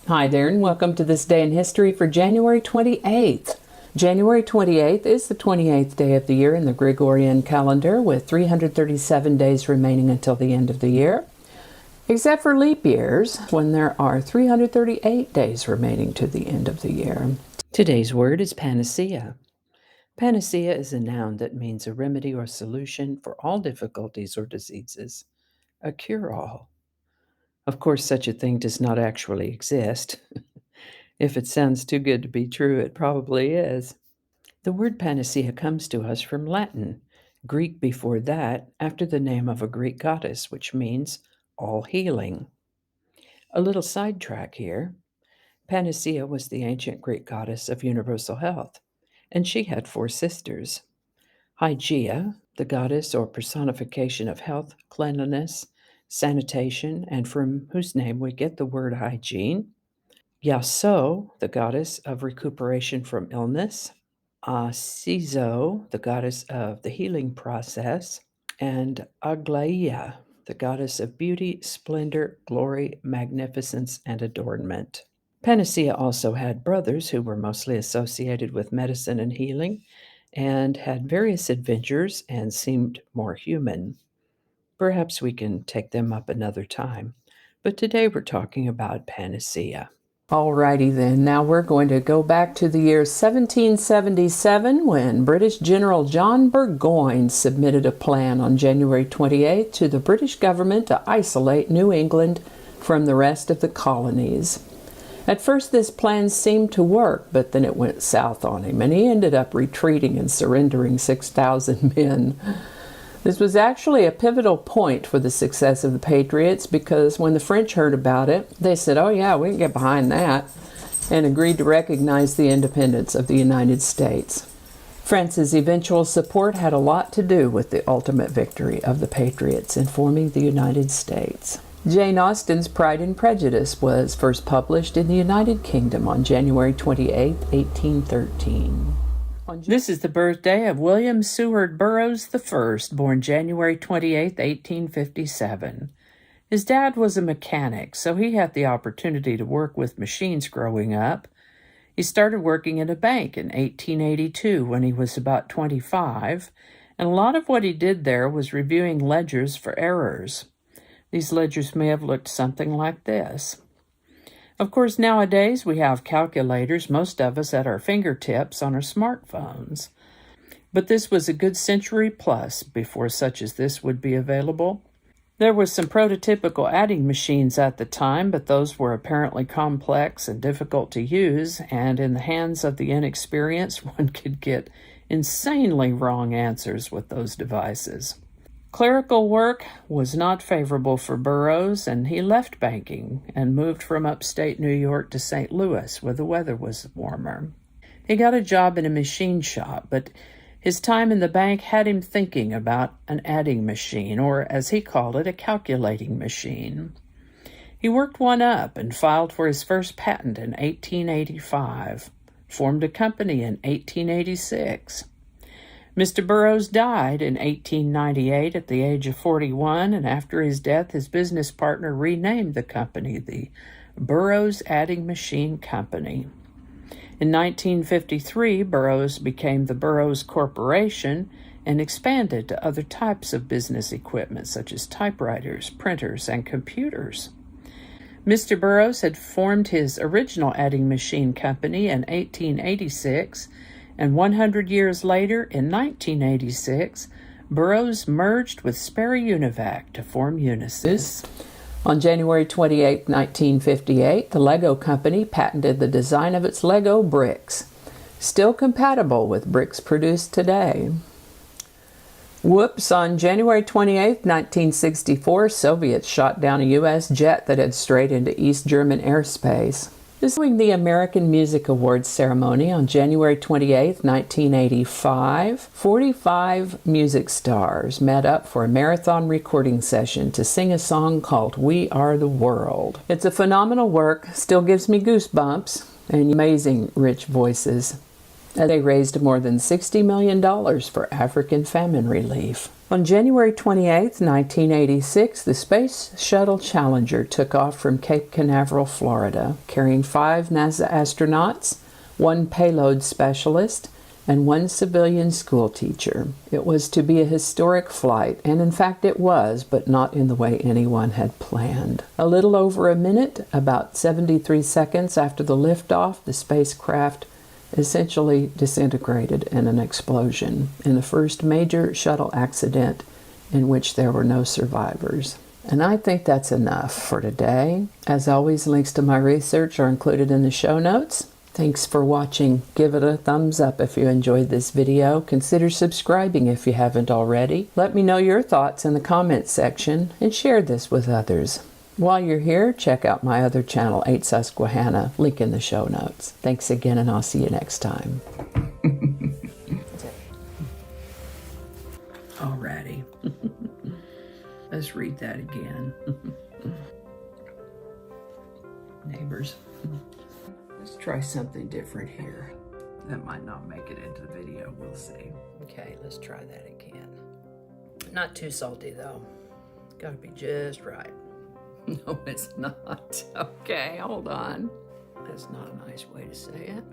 Hi there, and welcome to this day in history for January 28th. January 28th is the 28th day of the year in the Gregorian calendar, with 337 days remaining until the end of the year, except for leap years, when there are 338 days remaining to the end of the year. Today's word is panacea. Panacea is a noun that means a remedy or solution for all difficulties or diseases, a cure-all. Of course, such a thing does not actually exist. If it sounds too good to be true, it probably is. The word panacea comes to us from Latin, Greek before that, after the name of a Greek goddess, which means all healing. A little sidetrack here. Panacea was the ancient Greek goddess of universal health, and she had 4 sisters. Hygeia, the goddess or personification of health, cleanliness, sanitation, and from whose name we get the word hygiene. Yaso, the goddess of recuperation from illness. Sizo, the goddess of the healing process. And Aglaia, the goddess of beauty, splendor, glory, magnificence, and adornment. Panacea also had brothers who were mostly associated with medicine and healing, and had various adventures and seemed more human. Perhaps we can take them up another time, but today we're talking about Panacea. Alrighty then, now we're going to go back to the year 1777 when British General John Burgoyne submitted a plan on January 28th to the British government to isolate New England from the rest of the colonies. At first this plan seemed to work, but then it went south on him, and he ended up retreating and surrendering 6,000 men. This was actually a pivotal point for the success of the Patriots, because when the French heard about it, they said, oh yeah, we can get behind that, and agreed to recognize the independence of the United States. France's eventual support had a lot to do with the ultimate victory of the Patriots in forming the United States. Jane Austen's Pride and Prejudice was first published in the United Kingdom on January 28, 1813. This is the birthday of William Seward Burroughs I, born January 28, 1857. His dad was a mechanic, so he had the opportunity to work with machines growing up. He started working in a bank in 1882 when he was about 25, and a lot of what he did there was reviewing ledgers for errors. These ledgers may have looked something like this. Of course, nowadays we have calculators, most of us at our fingertips on our smartphones. But this was a good century plus before such as this would be available. There were some prototypical adding machines at the time, but those were apparently complex and difficult to use, and in the hands of the inexperienced, one could get insanely wrong answers with those devices. Clerical work was not favorable for Burroughs, and he left banking and moved from upstate New York to St. Louis, where the weather was warmer. He got a job in a machine shop, but his time in the bank had him thinking about an adding machine, or as he called it, a calculating machine. He worked one up and filed for his first patent in 1885, formed a company in 1886. Mr. Burroughs died in 1898 at the age of 41, and after his death, his business partner renamed the company the Burroughs Adding Machine Company. In 1953, Burroughs became the Burroughs Corporation and expanded to other types of business equipment such as typewriters, printers, and computers. Mr. Burroughs had formed his original adding machine company in 1886, and 100 years later, in 1986, Burroughs merged with Sperry Univac to form Unisys. On January 28, 1958, the Lego Company patented the design of its Lego bricks, still compatible with bricks produced today. Whoops, on January 28, 1964, Soviets shot down a U.S. jet that had strayed into East German airspace. During the American Music Awards ceremony on January 28, 1985, 45 music stars met up for a marathon recording session to sing a song called We Are the World. It's a phenomenal work, still gives me goosebumps, and amazing rich voices. They raised more than $60 million for African famine relief. On January 28, 1986, the Space Shuttle Challenger took off from Cape Canaveral, Florida, carrying 5 NASA astronauts, 1 payload specialist, and 1 civilian school teacher. It was to be a historic flight, and in fact it was, but not in the way anyone had planned. A little over a minute, about 73 seconds after the liftoff, the spacecraft essentially disintegrated in an explosion, in the first major shuttle accident in which there were no survivors. And I think that's enough for today. As always, links to my research are included in the show notes. Thanks for watching. Give it a thumbs up if you enjoyed this video. Consider subscribing if you haven't already. Let me know your thoughts in the comments section and share this with others. While you're here, check out my other channel, 8 Susquehanna, link in the show notes. Thanks again, and I'll see you next time. Alrighty. Let's read that again. Neighbors. Let's try something different here. That might not make it into the video, we'll see. Okay, let's try that again. Not too salty though. Gotta be just right. No, it's not. Okay, hold on. That's not a nice way to say it.